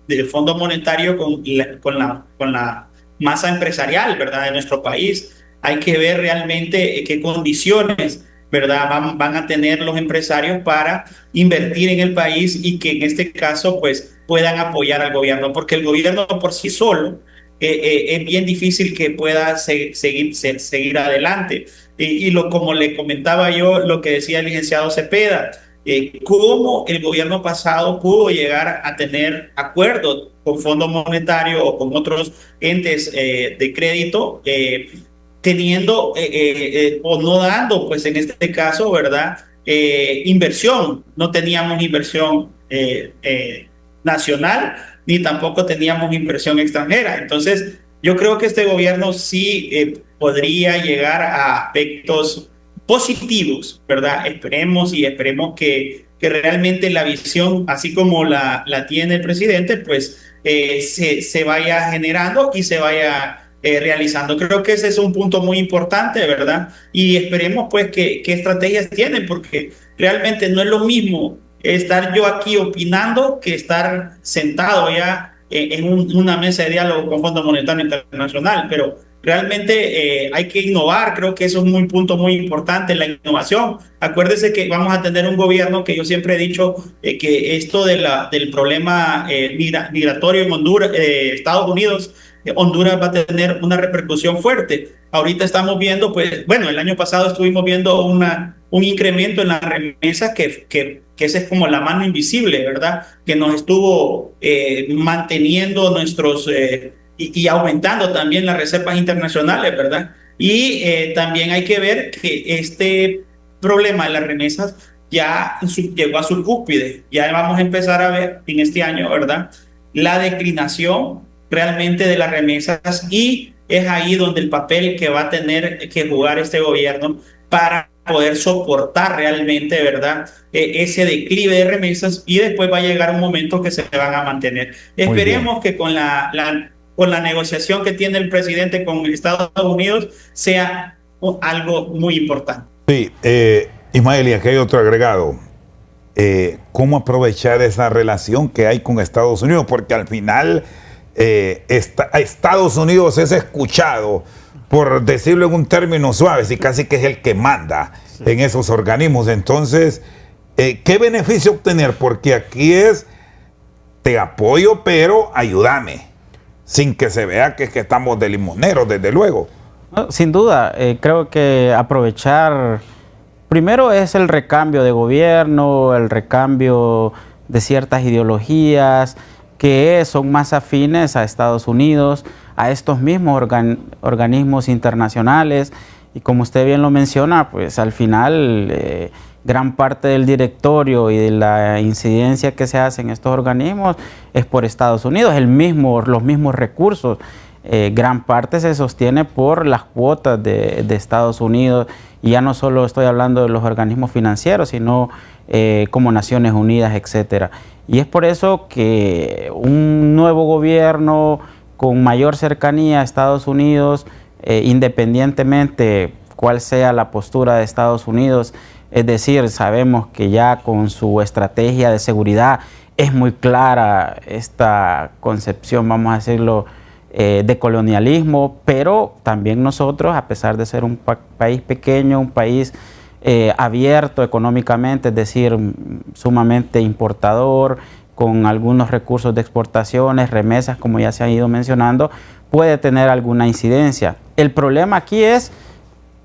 del Fondo Monetario con la masa empresarial, ¿verdad?, de nuestro país. Hay que ver realmente qué condiciones, ¿verdad?, van a tener los empresarios para invertir en el país y que en este caso pues puedan apoyar al gobierno, porque el gobierno por sí solo es bien difícil que pueda seguir adelante. Como le comentaba yo, lo que decía el licenciado Cepeda, cómo el gobierno pasado pudo llegar a tener acuerdos con Fondo Monetario o con otros entes de crédito, teniendo o no dando, pues en este caso, ¿verdad?, inversión. No teníamos inversión nacional, ni tampoco teníamos inversión extranjera. Entonces, yo creo que este gobierno sí podría llegar a aspectos positivos, ¿verdad? Esperemos que realmente la visión, así como la tiene el presidente, pues se vaya generando y se vaya realizando. Creo que ese es un punto muy importante, ¿verdad? Y esperemos pues qué estrategias tienen, porque realmente no es lo mismo estar yo aquí opinando que estar sentado ya una mesa de diálogo con Fondo Monetario Internacional, pero realmente hay que innovar. Creo que eso es un punto muy importante, la innovación. Acuérdese que vamos a tener un gobierno que yo siempre he dicho que esto del problema migratorio en Honduras, Estados Unidos, Honduras va a tener una repercusión fuerte. Ahorita estamos viendo, pues, bueno, el año pasado estuvimos viendo un incremento en las remesas que esa es como la mano invisible, ¿verdad?, que nos estuvo manteniendo y aumentando también las reservas internacionales, ¿verdad? Y también hay que ver que este problema de las remesas ya llegó a su cúspide. Ya vamos a empezar a ver en este año, ¿verdad?, la declinación realmente de las remesas, y es ahí donde el papel que va a tener que jugar este gobierno para poder soportar realmente, ¿verdad?, ese declive de remesas, y después va a llegar un momento que se van a mantener. Esperemos que con la negociación que tiene el presidente con Estados Unidos sea algo muy importante. Sí, Ismael, y aquí hay otro agregado. ¿Cómo aprovechar esa relación que hay con Estados Unidos? Porque al final Estados Unidos es escuchado, por decirlo en un término suave, y casi que es el que manda en esos organismos. Entonces, ¿qué beneficio obtener? Porque aquí es, te apoyo, pero ayúdame, sin que se vea que estamos de limoneros, desde luego. No, sin duda, creo que aprovechar, primero es el recambio de gobierno, el recambio de ciertas ideologías que son más afines a Estados Unidos, a estos mismos organismos internacionales, y como usted bien lo menciona, pues al final gran parte del directorio y de la incidencia que se hace en estos organismos es por Estados Unidos, los mismos recursos. Gran parte se sostiene por las cuotas de Estados Unidos, y ya no solo estoy hablando de los organismos financieros, sino como Naciones Unidas, etcétera. Y es por eso que un nuevo gobierno con mayor cercanía a Estados Unidos, independientemente cuál sea la postura de Estados Unidos Es decir, sabemos que ya con su estrategia de seguridad es muy clara esta concepción, vamos a decirlo, de colonialismo, pero también nosotros, a pesar de ser un país pequeño, un país abierto económicamente, es decir, sumamente importador, con algunos recursos de exportaciones, remesas, como ya se han ido mencionando, puede tener alguna incidencia. El problema aquí es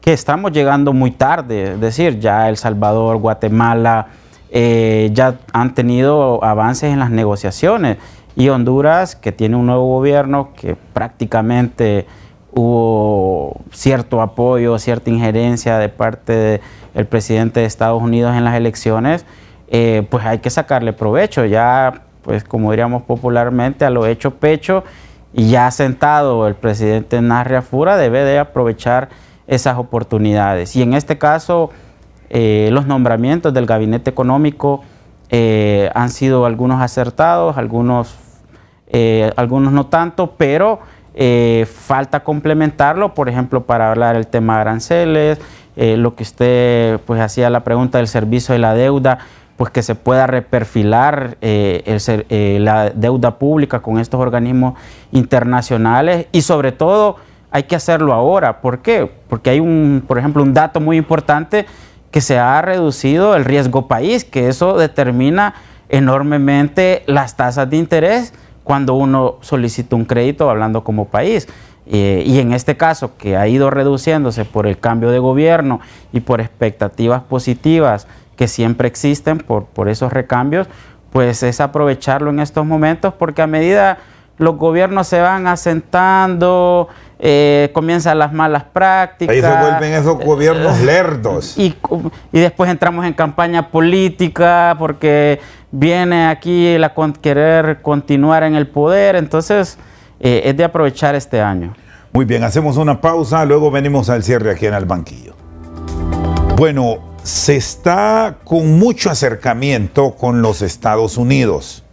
que estamos llegando muy tarde, es decir, ya El Salvador, Guatemala, ya han tenido avances en las negociaciones, y Honduras, que tiene un nuevo gobierno, que prácticamente hubo cierto apoyo, cierta injerencia de parte del presidente de Estados Unidos en las elecciones, pues hay que sacarle provecho, ya, pues como diríamos popularmente, a lo hecho pecho, y ya sentado el presidente Narria Fura debe de aprovechar esas oportunidades. Y en este caso, los nombramientos del gabinete económico han sido algunos acertados, algunos no tanto, pero falta complementarlo, por ejemplo, para hablar del tema de aranceles, lo que usted pues hacía la pregunta del servicio de la deuda, pues que se pueda reperfilar la deuda pública con estos organismos internacionales, y sobre todo hay que hacerlo ahora. ¿Por qué? Porque hay por ejemplo, un dato muy importante, que se ha reducido el riesgo país, que eso determina enormemente las tasas de interés cuando uno solicita un crédito hablando como país. Y en este caso, que ha ido reduciéndose por el cambio de gobierno y por expectativas positivas que siempre existen por esos recambios, pues es aprovecharlo en estos momentos, porque a medida los gobiernos se van asentando, comienzan las malas prácticas. Ahí se vuelven esos gobiernos lerdos. Y después entramos en campaña política porque viene aquí querer continuar en el poder. Entonces, es de aprovechar este año. Muy bien, hacemos una pausa, luego venimos al cierre aquí en El Banquillo. Bueno, se está con mucho acercamiento con los Estados Unidos.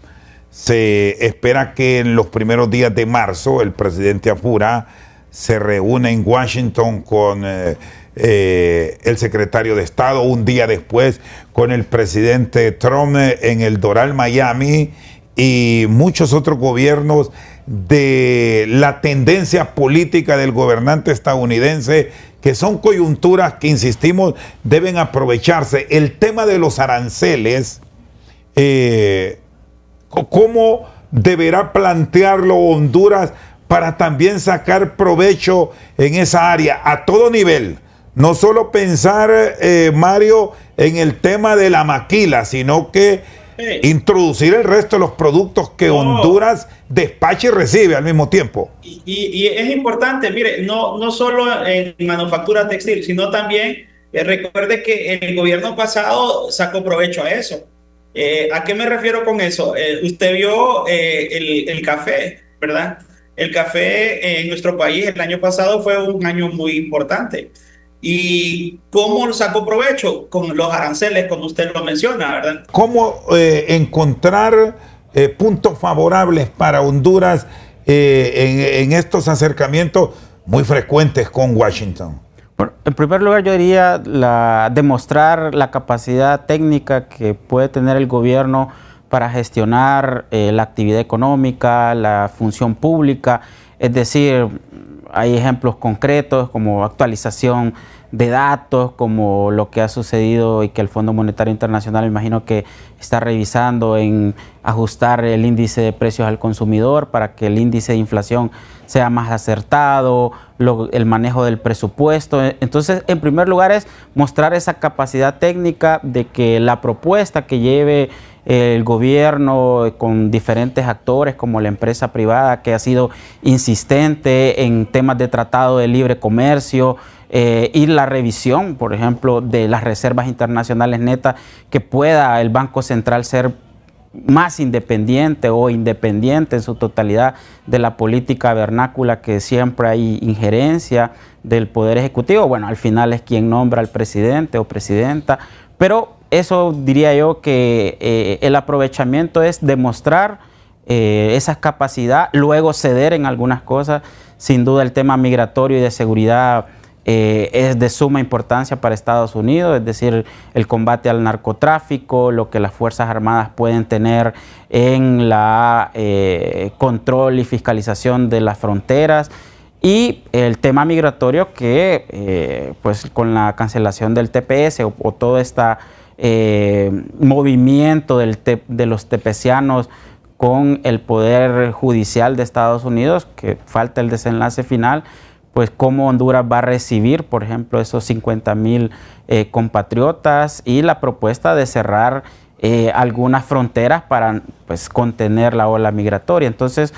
Se espera que en los primeros días de marzo el presidente Afura se reúna en Washington con el secretario de Estado, un día después con el presidente Trump en el Doral, Miami, y muchos otros gobiernos de la tendencia política del gobernante estadounidense, que son coyunturas que, insistimos, deben aprovecharse. El tema de los aranceles, ¿cómo deberá plantearlo Honduras para también sacar provecho en esa área a todo nivel? No solo pensar, Mario, en el tema de la maquila, sino que introducir el resto de los productos que Honduras despacha y recibe al mismo tiempo. Y es importante, mire, no solo en manufactura textil, sino también, recuerde que el gobierno pasado sacó provecho a eso. ¿A qué me refiero con eso? Usted vio el café, ¿verdad? El café en nuestro país el año pasado fue un año muy importante. ¿Y cómo sacó provecho? Con los aranceles, como usted lo menciona, ¿verdad? ¿Cómo encontrar puntos favorables para Honduras en estos acercamientos muy frecuentes con Washington? Bueno, en primer lugar, yo diría demostrar la capacidad técnica que puede tener el gobierno para gestionar la actividad económica, la función pública. Es decir, hay ejemplos concretos como actualización de datos, como lo que ha sucedido y que el Fondo Monetario Internacional, me imagino que está revisando en ajustar el índice de precios al consumidor para que el índice de inflación sea más acertado, el manejo del presupuesto. Entonces, en primer lugar, es mostrar esa capacidad técnica de que la propuesta que lleve el gobierno con diferentes actores como la empresa privada, que ha sido insistente en temas de tratado de libre comercio, y la revisión, por ejemplo, de las reservas internacionales netas, que pueda el Banco Central ser más independiente o independiente en su totalidad de la política vernácula, que siempre hay injerencia del Poder Ejecutivo. Bueno, al final es quien nombra al presidente o presidenta, pero eso diría yo que el aprovechamiento es demostrar esa capacidad, luego ceder en algunas cosas. Sin duda el tema migratorio y de seguridad es de suma importancia para Estados Unidos, es decir, el combate al narcotráfico, lo que las Fuerzas Armadas pueden tener en la control y fiscalización de las fronteras, y el tema migratorio que pues con la cancelación del TPS o todo este movimiento de los tepecianos con el Poder Judicial de Estados Unidos, que falta el desenlace final, pues cómo Honduras va a recibir, por ejemplo, esos 50,000 compatriotas, y la propuesta de cerrar algunas fronteras para pues contener la ola migratoria. Entonces,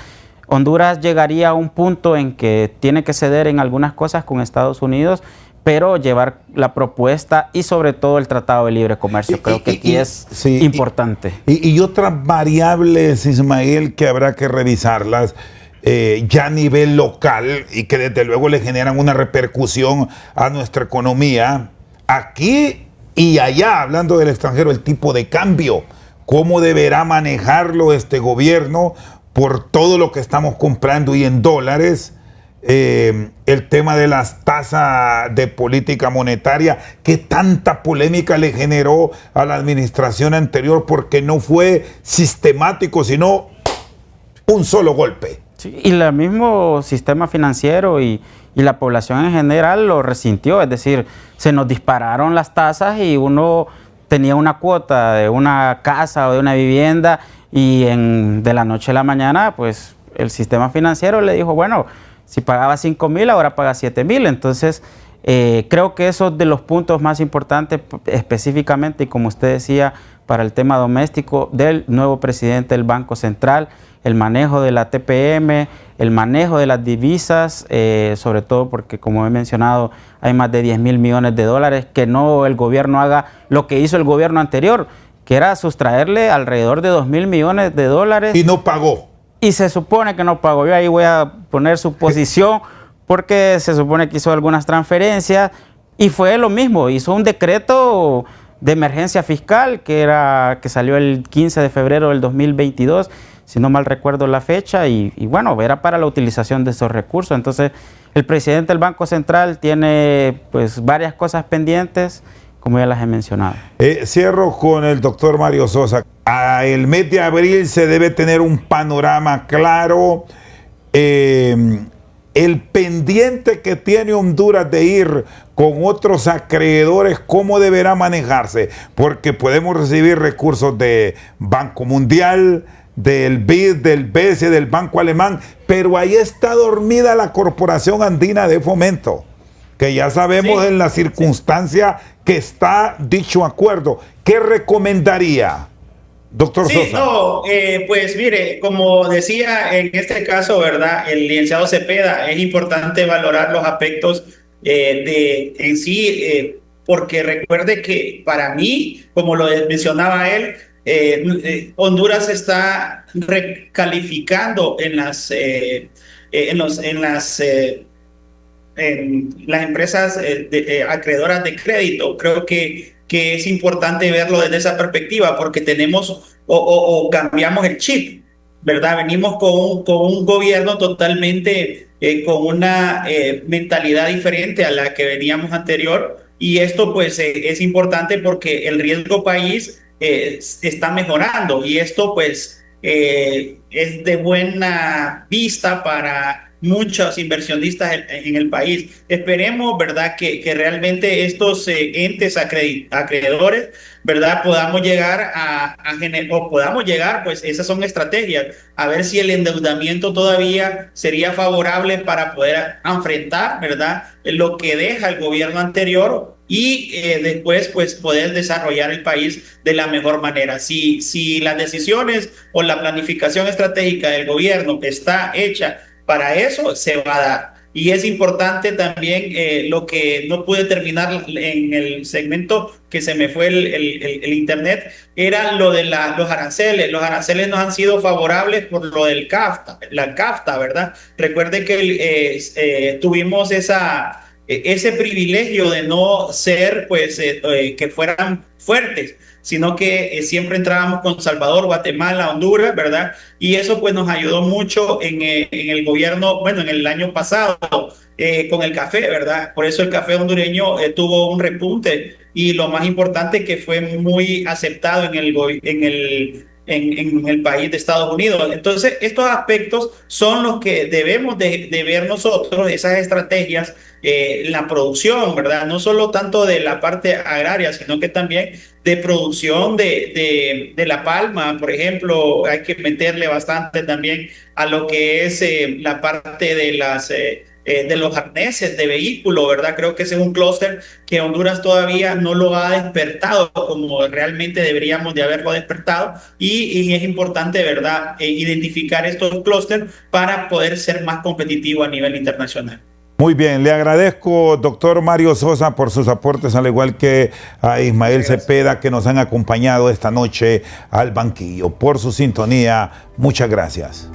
Honduras llegaría a un punto en que tiene que ceder en algunas cosas con Estados Unidos, pero llevar la propuesta y sobre todo el Tratado de Libre Comercio. Creo que aquí es importante. Y otras variables, Ismael, que habrá que revisarlas ya a nivel local y que desde luego le generan una repercusión a nuestra economía, aquí y allá, hablando del extranjero, el tipo de cambio, cómo deberá manejarlo este gobierno por todo lo que estamos comprando y en dólares. El tema de las tasas de política monetaria, que tanta polémica le generó a la administración anterior porque no fue sistemático, sino un solo golpe. Sí, y el mismo sistema financiero y la población en general lo resintió, es decir, se nos dispararon las tasas y uno tenía una cuota de una casa o de una vivienda y de la noche a la mañana, pues el sistema financiero le dijo, bueno, si pagaba 5,000, ahora paga 7,000. Entonces, creo que eso es de los puntos más importantes, específicamente, y como usted decía, para el tema doméstico del nuevo presidente del Banco Central, el manejo de la TPM, el manejo de las divisas, sobre todo porque, como he mencionado, hay más de 10,000 millones de dólares, que no el gobierno haga lo que hizo el gobierno anterior, que era sustraerle alrededor de 2,000 millones de dólares. Y no pagó. Y se supone que no pagó. Yo ahí voy a poner su posición porque se supone que hizo algunas transferencias y fue lo mismo. Hizo un decreto de emergencia fiscal que salió el 15 de febrero del 2022, si no mal recuerdo la fecha, y bueno, era para la utilización de esos recursos. Entonces, el presidente del Banco Central tiene pues varias cosas pendientes, como ya las he mencionado. Cierro con el doctor Mario Sosa. El mes de abril se debe tener un panorama claro. El pendiente que tiene Honduras de ir con otros acreedores, ¿cómo deberá manejarse? Porque podemos recibir recursos de Banco Mundial, del BID, del BESE, del Banco Alemán, pero ahí está dormida la Corporación Andina de Fomento, que ya sabemos en la circunstancia que está dicho acuerdo. ¿Qué recomendaría, doctor Sosa? Pues mire, como decía en este caso, ¿verdad? El licenciado Cepeda, es importante valorar los aspectos en sí, porque recuerde que para mí, como lo mencionaba él, Honduras está recalificando en las empresas acreedoras de crédito. Creo que es importante verlo desde esa perspectiva, porque tenemos o cambiamos el chip, ¿verdad? Venimos con un gobierno totalmente con una mentalidad diferente a la que veníamos anterior, y esto pues es importante porque el riesgo país está mejorando, y esto pues es de buena vista para muchos inversionistas en el país. Esperemos, ¿verdad?, que realmente estos entes acreedores, ¿verdad?, podamos llegar pues esas son estrategias, a ver si el endeudamiento todavía sería favorable para poder enfrentar, ¿verdad?, lo que deja el gobierno anterior, y después pues poder desarrollar el país de la mejor manera. Si las decisiones o la planificación estratégica del gobierno está hecha para eso, se va a dar. Y es importante también lo que no pude terminar en el segmento, que se me fue el internet, era lo de los aranceles. Los aranceles nos han sido favorables por lo del CAFTA, la CAFTA, ¿verdad? Recuerde que tuvimos esa ese privilegio de no ser, pues, que fueran fuertes, sino que siempre entrábamos con Salvador, Guatemala, Honduras, ¿verdad? Y eso pues nos ayudó mucho en el gobierno, bueno, en el año pasado, con el café, ¿verdad? Por eso el café hondureño tuvo un repunte y lo más importante que fue muy aceptado en el país de Estados Unidos. Entonces, estos aspectos son los que debemos de ver nosotros, esas estrategias, la producción, ¿verdad? No solo tanto de la parte agraria, sino que también de producción de la palma, por ejemplo, hay que meterle bastante también a lo que es la parte de de los arneses de vehículo, ¿verdad? Creo que ese es un clúster que Honduras todavía no lo ha despertado como realmente deberíamos de haberlo despertado y es importante, ¿verdad? Identificar estos clústeres para poder ser más competitivo a nivel internacional. Muy bien, le agradezco, doctor Mario Sosa, por sus aportes, al igual que a Ismael Cepeda, que nos han acompañado esta noche al banquillo. Por su sintonía, muchas gracias.